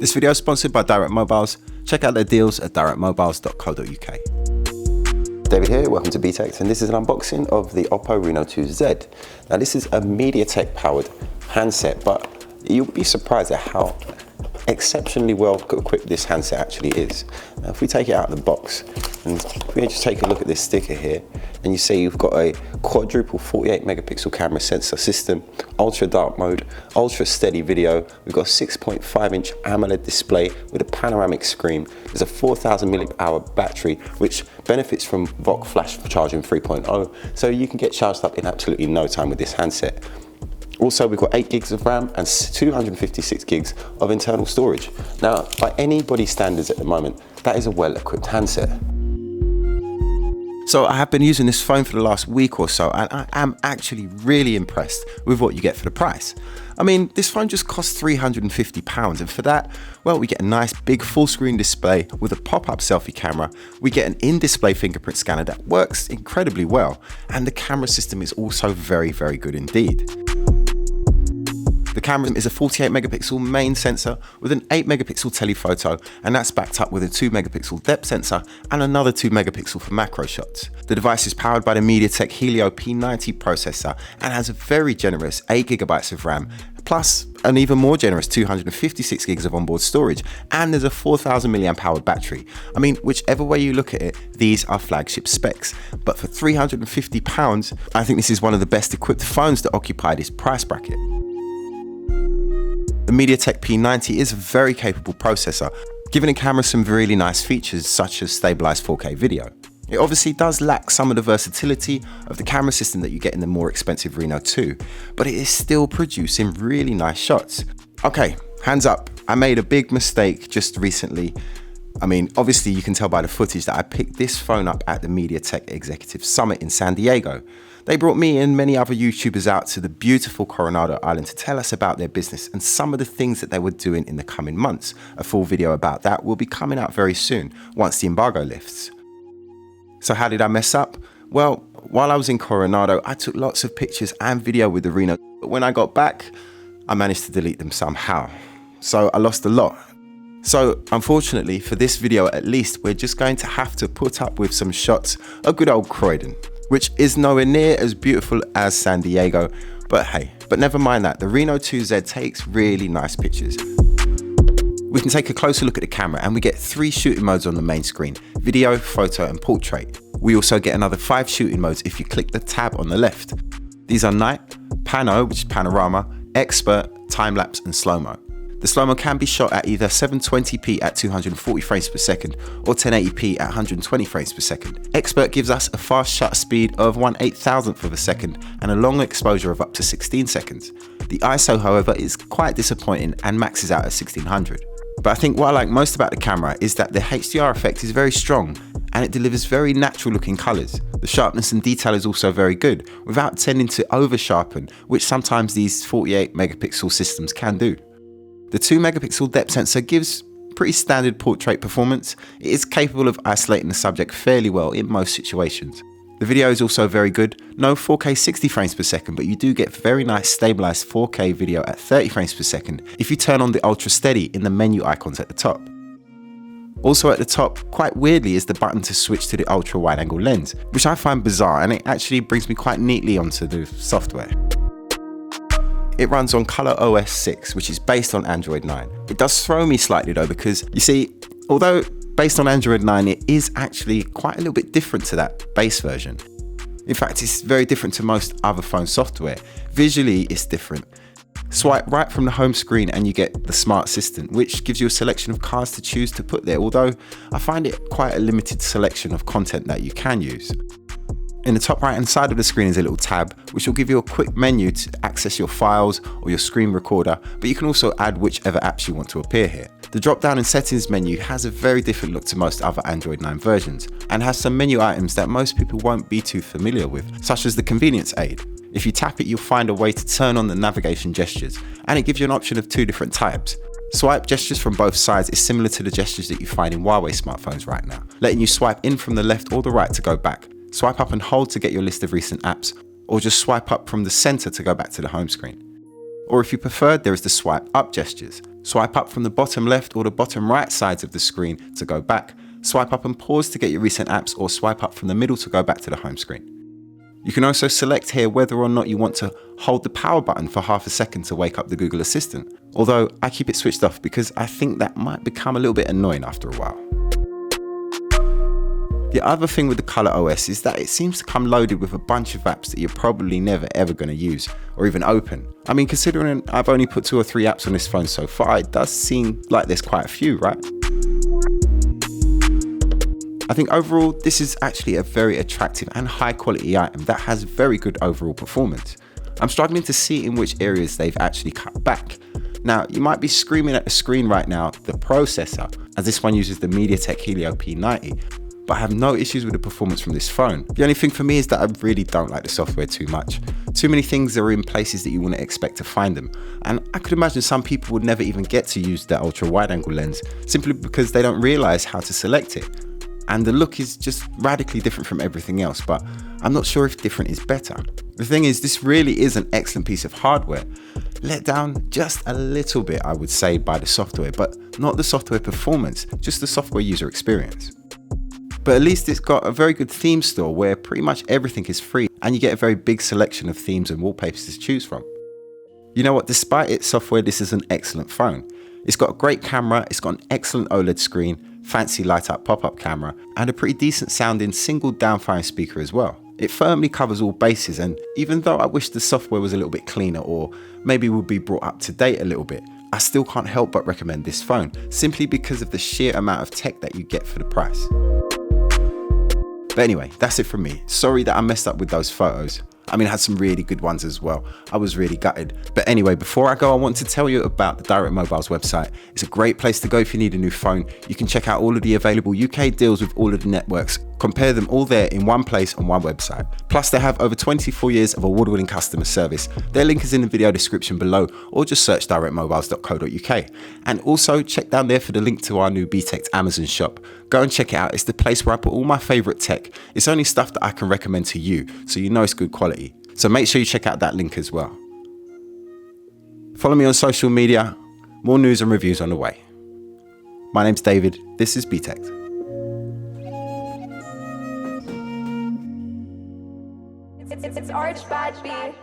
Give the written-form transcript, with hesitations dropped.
This video is sponsored by Direct Mobiles. Check out their deals at directmobiles.co.uk. David here, welcome to Btekt, and this is an unboxing of the Oppo Reno2 Z. Now this is a Btekt powered handset, but you'll be surprised at how exceptionally well equipped this handset actually is. Now if we take it out of the box, and if we just take a look at this sticker here, and you see you've got a quadruple 48 megapixel camera sensor system, ultra dark mode, ultra steady video. We've got a 6.5 inch AMOLED display with a panoramic screen. There's a 4000 mAh battery, which benefits from VOOC flash charging 3.0, so you can get charged up in absolutely no time with this handset. Also, we've got 8 gigs of RAM and 256 gigs of internal storage. Now, by anybody's standards at the moment, that is a well-equipped handset. So I have been using this phone for the last week or so, and I am actually really impressed with what you get for the price. I mean, this phone just costs £350, and for that, well, we get a nice big full screen display with a pop-up selfie camera. We get an in-display fingerprint scanner that works incredibly well, and the camera system is also very, very good indeed. The camera is a 48 megapixel main sensor with an 8 megapixel telephoto, and that's backed up with a 2 megapixel depth sensor and another 2 megapixel for macro shots. The device is powered by the Btekt Helio P30 processor and has a very generous 8 gigabytes of RAM, plus an even more generous 256 gigs of onboard storage, and there's a 4000 mAh battery. I mean, whichever way you look at it, these are flagship specs, but for £350, I think this is one of the best equipped phones that occupy this price bracket. The Btekt P30 is a very capable processor, giving the camera some really nice features such as stabilized 4K video. It obviously does lack some of the versatility of the camera system that you get in the more expensive Reno 2, but it is still producing really nice shots. Okay, hands up, I made a big mistake just recently. I mean, obviously you can tell by the footage that I picked this phone up at the Btekt Executive Summit in San Diego. They brought me and many other YouTubers out to the beautiful Coronado Island to tell us about their business and some of the things that they were doing in the coming months. A full video about that will be coming out very soon, once the embargo lifts. So how did I mess up? Well, while I was in Coronado, I took lots of pictures and video with the Reno, but when I got back, I managed to delete them somehow. So I lost a lot. So unfortunately for this video at least, we're just going to have to put up with some shots of good old Croydon, which is nowhere near as beautiful as San Diego, but hey, but never mind that, the Reno2 Z takes really nice pictures. We can take a closer look at the camera and we get 3 shooting modes on the main screen: video, photo and portrait. We also get another 5 shooting modes if you click the tab on the left. These are night, pano, which is panorama, expert, time-lapse and slow-mo. The slow-mo can be shot at either 720p at 240 frames per second or 1080p at 120 frames per second. Expert gives us a fast shutter speed of 1/8000th of a second and a long exposure of up to 16 seconds. The ISO, however, is quite disappointing and maxes out at 1600. But I think what I like most about the camera is that the HDR effect is very strong and it delivers very natural looking colours. The sharpness and detail is also very good without tending to over sharpen, which sometimes these 48 megapixel systems can do. The 2 megapixel depth sensor gives pretty standard portrait performance. It is capable of isolating the subject fairly well in most situations. The video is also very good. No 4K 60 frames per second, but you do get very nice stabilized 4K video at 30 frames per second if you turn on the ultra steady in the menu icons at the top. Also at the top, quite weirdly, is the button to switch to the ultra wide angle lens, which I find bizarre, and it actually brings me quite neatly onto the software. It runs on ColorOS 6, which is based on Android 9. It does throw me slightly though, because you see, although based on Android 9, it is actually quite a little bit different to that base version. In fact, it's very different to most other phone software. Visually, it's different. Swipe right from the home screen and you get the Smart Assistant, which gives you a selection of cards to choose to put there, although I find it quite a limited selection of content that you can use. In the top right hand side of the screen is a little tab, which will give you a quick menu to access your files or your screen recorder, but you can also add whichever apps you want to appear here. The drop down and settings menu has a very different look to most other Android 9 versions, and has some menu items that most people won't be too familiar with, such as the convenience aid. If you tap it, you'll find a way to turn on the navigation gestures, and it gives you an option of 2 different types. Swipe gestures from both sides is similar to the gestures that you find in Huawei smartphones right now, letting you swipe in from the left or the right to go back. Swipe up and hold to get your list of recent apps, or just swipe up from the center to go back to the home screen. Or if you prefer, there is the swipe up gestures. Swipe up from the bottom left or the bottom right sides of the screen to go back. Swipe up and pause to get your recent apps, or swipe up from the middle to go back to the home screen. You can also select here whether or not you want to hold the power button for half a second to wake up the Google Assistant. Although I keep it switched off because I think that might become a little bit annoying after a while. The other thing with the Color OS is that it seems to come loaded with a bunch of apps that you're probably never ever going to use or even open. I mean, considering I've only put 2 or 3 apps on this phone so far, it does seem like there's quite a few, right? I think overall, this is actually a very attractive and high quality item that has very good overall performance. I'm struggling to see in which areas they've actually cut back. Now, you might be screaming at the screen right now, the processor, as this one uses the Btekt Helio P90, but I have no issues with the performance from this phone. The only thing for me is that I really don't like the software too much. Too many things are in places that you wouldn't expect to find them, and I could imagine some people would never even get to use the ultra wide angle lens simply because they don't realize how to select it. And the look is just radically different from everything else, but I'm not sure if different is better. The thing is, this really is an excellent piece of hardware, let down just a little bit, I would say, by the software, but not the software performance, just the software user experience. But at least it's got a very good theme store where pretty much everything is free and you get a very big selection of themes and wallpapers to choose from. You know what, despite its software, this is an excellent phone. It's got a great camera, it's got an excellent OLED screen, fancy light up pop-up camera, and a pretty decent sounding single downfiring speaker as well. It firmly covers all bases, and even though I wish the software was a little bit cleaner or maybe would be brought up to date a little bit, I still can't help but recommend this phone, simply because of the sheer amount of tech that you get for the price. But anyway, that's it from me. Sorry that I messed up with those photos. I mean, I had some really good ones as well. I was really gutted. But anyway, before I go, I want to tell you about the Direct Mobiles website. It's a great place to go if you need a new phone. You can check out all of the available UK deals with all of the networks. Compare them all there in one place on one website. Plus, they have over 24 years of award-winning customer service. Their link is in the video description below, or just search directmobiles.co.uk. And also check down there for the link to our new Btekt Amazon shop. Go and check it out. It's the place where I put all my favorite tech. It's only stuff that I can recommend to you, so you know it's good quality. So make sure you check out that link as well. Follow me on social media. More news and reviews on the way. My name's David. This is Btekt. It's Archie Ginsburg.